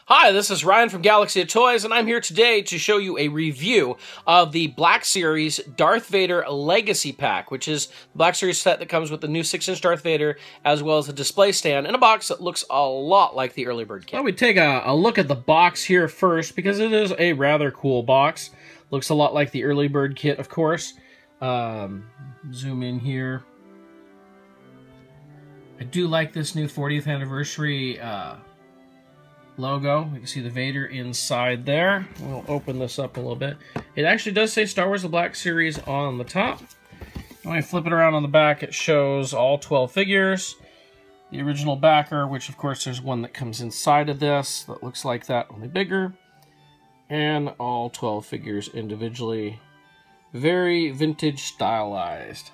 Hi, this is Ryan from Galaxy of Toys, and I'm here today to show you a review of the Black Series Darth Vader Legacy Pack, which is the Black Series set that comes with the new 6-inch Darth Vader, as well as a display stand in a box that looks a lot like the early bird kit. Well, we take a look at the box here first, because it is a rather cool box. Looks a lot like the early bird kit, of course. Zoom in here. I do like this new 40th anniversary logo. You can see the Vader inside there. We'll open this up a little bit. It actually does say Star Wars The Black Series on the top. When I flip it around on the back, it shows all 12 figures. The original backer, which of course there's one that comes inside of this that looks like that, only bigger. And all 12 figures individually. Very vintage stylized.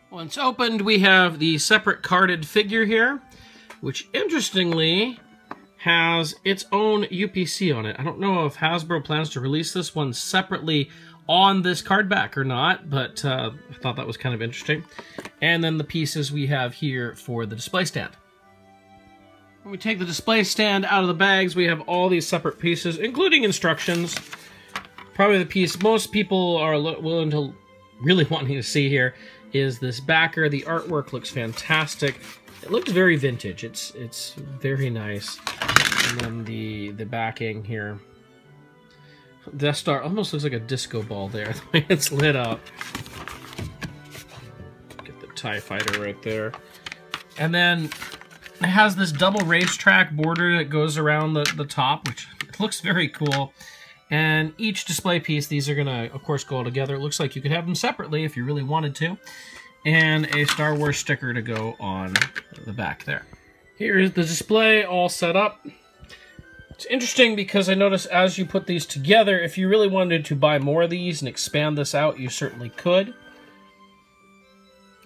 Once opened, we have the separate carded figure here, which interestingly has its own UPC on it. I don't know if Hasbro plans to release this one separately on this card back or not, but I thought that was kind of interesting. And then the pieces we have here for the display stand. When we take the display stand out of the bags, we have all these separate pieces, including instructions. Probably the piece most people are really wanting to see here is this backer. The artwork looks fantastic. It looks very vintage. It's very nice. And then the backing here. Death Star almost looks like a disco ball there, the way it's lit up. Get the TIE Fighter right there. And then it has this double racetrack border that goes around the top, which looks very cool. And each display piece, these are gonna, of course, go all together. It looks like you could have them separately if you really wanted to. And a Star Wars sticker to go on the back there. Here's the display all set up. It's interesting because I noticed as you put these together, if you really wanted to buy more of these and expand this out, you certainly could.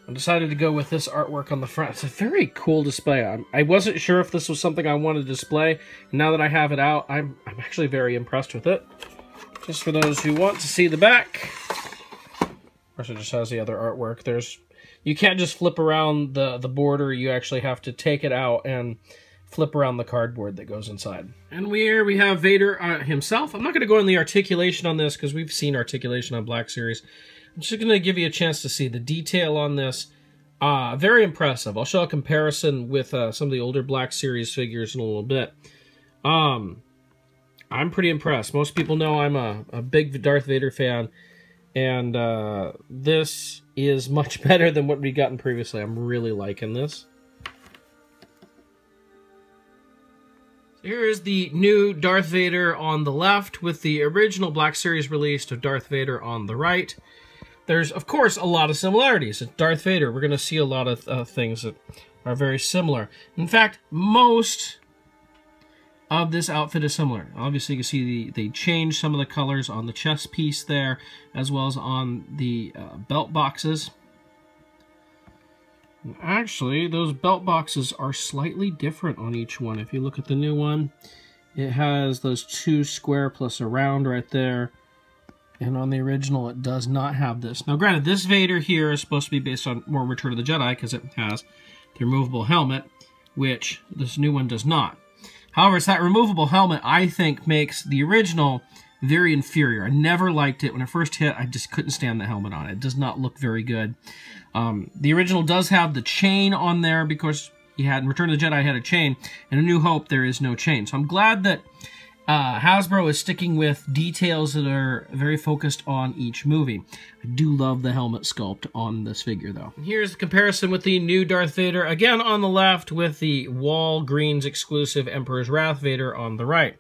I decided to go with this artwork on the front. It's a very cool display. I wasn't sure if this was something I wanted to display. Now that I have it out, I'm actually very impressed with it. Just for those who want to see the back. Of course, it just has the other artwork. You can't just flip around the border. You actually have to take it out and flip around the cardboard that goes inside. And here we have Vader himself. I'm not going to go in the articulation on this because we've seen articulation on Black Series. I'm just going to give you a chance to see the detail on this. Very impressive. I'll show a comparison with some of the older Black Series figures in a little bit. I'm pretty impressed. Most people know I'm a big Darth Vader fan. And this is much better than what we've gotten previously. I'm really liking this. So here is the new Darth Vader on the left with the original Black Series release of Darth Vader on the right. There's, of course, a lot of similarities. It's Darth Vader. We're going to see a lot of things that are very similar. In fact, most of this outfit is similar. Obviously, you can see they changed some of the colors on the chest piece there, as well as on the belt boxes. And actually, those belt boxes are slightly different on each one. If you look at the new one, it has those 2 square plus a round right there. And on the original, it does not have this. Now, granted, this Vader here is supposed to be based on more Return of the Jedi because it has the removable helmet, which this new one does not. However, it's that removable helmet, I think, makes the original very inferior. I never liked it. When it first hit, I just couldn't stand the helmet on it. It does not look very good. The original does have the chain on there because in Return of the Jedi had a chain. In A New Hope, there is no chain. So I'm glad that Hasbro is sticking with details that are very focused on each movie. I do love the helmet sculpt on this figure, though. Here's the comparison with the new Darth Vader, again on the left, with the Walgreens exclusive Emperor's Wrath Vader on the right.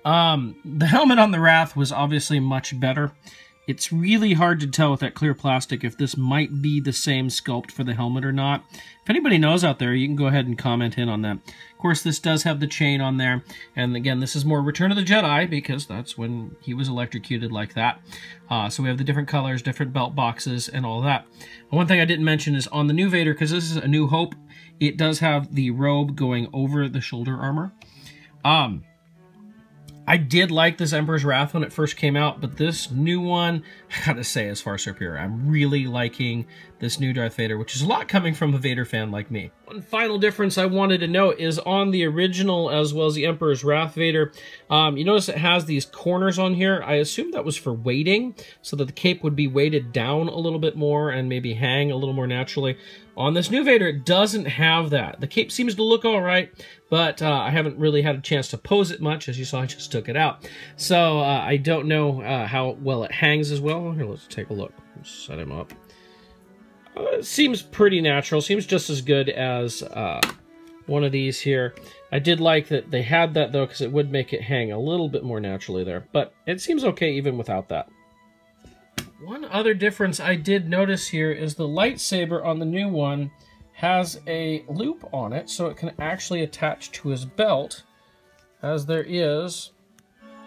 The helmet on the Wrath was obviously much better. It's really hard to tell with that clear plastic if this might be the same sculpt for the helmet or not. If anybody knows out there, you can go ahead and comment in on that. Of course, this does have the chain on there. And again, this is more Return of the Jedi because that's when he was electrocuted like that. So we have the different colors, different belt boxes, and all that. And one thing I didn't mention is on the new Vader, because this is A New Hope, it does have the robe going over the shoulder armor. I did like this Emperor's Wrath when it first came out, but this new one, I gotta say, is far superior. I'm really liking this new Darth Vader, which is a lot coming from a Vader fan like me. One final difference I wanted to note is on the original as well as the Emperor's Wrath Vader, you notice it has these corners on here. I assume that was for weighting, so that the cape would be weighted down a little bit more and maybe hang a little more naturally. On this new Vader, it doesn't have that. The cape seems to look all right, but I haven't really had a chance to pose it much. As you saw, I just took it out. So I don't know how well it hangs as well. Here, let's take a look. Set him up. It seems pretty natural. Seems just as good as one of these here. I did like that they had that, though, because it would make it hang a little bit more naturally there. But it seems okay even without that. One other difference I did notice here is the lightsaber on the new one has a loop on it, so it can actually attach to his belt, as there is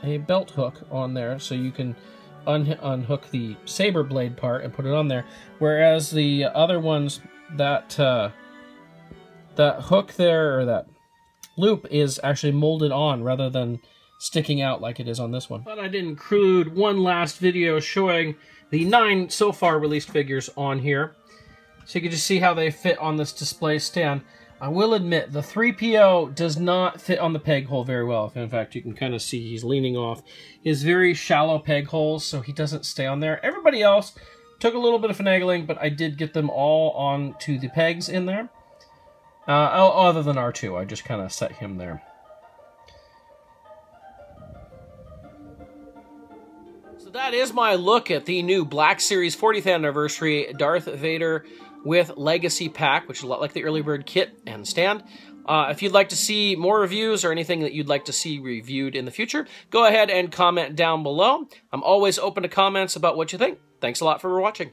a belt hook on there, so you can unhook the saber blade part and put it on there. Whereas the other ones, that hook there, or that loop, is actually molded on rather than sticking out like it is on this one. But I did include one last video showing the 9 so far released figures on here, so you can just see how they fit on this display stand. I will admit, the 3PO does not fit on the peg hole very well. In fact, you can kind of see he's leaning off his very shallow peg holes, so he doesn't stay on there. Everybody else took a little bit of finagling, but I did get them all onto the pegs in there. Other than R2, I just kind of set him there. That is my look at the new Black Series 40th Anniversary Darth Vader with Legacy Pack, which is a lot like the early bird kit and stand. If you'd like to see more reviews or anything that you'd like to see reviewed in the future, go ahead and comment down below. I'm always open to comments about what you think. Thanks a lot for watching.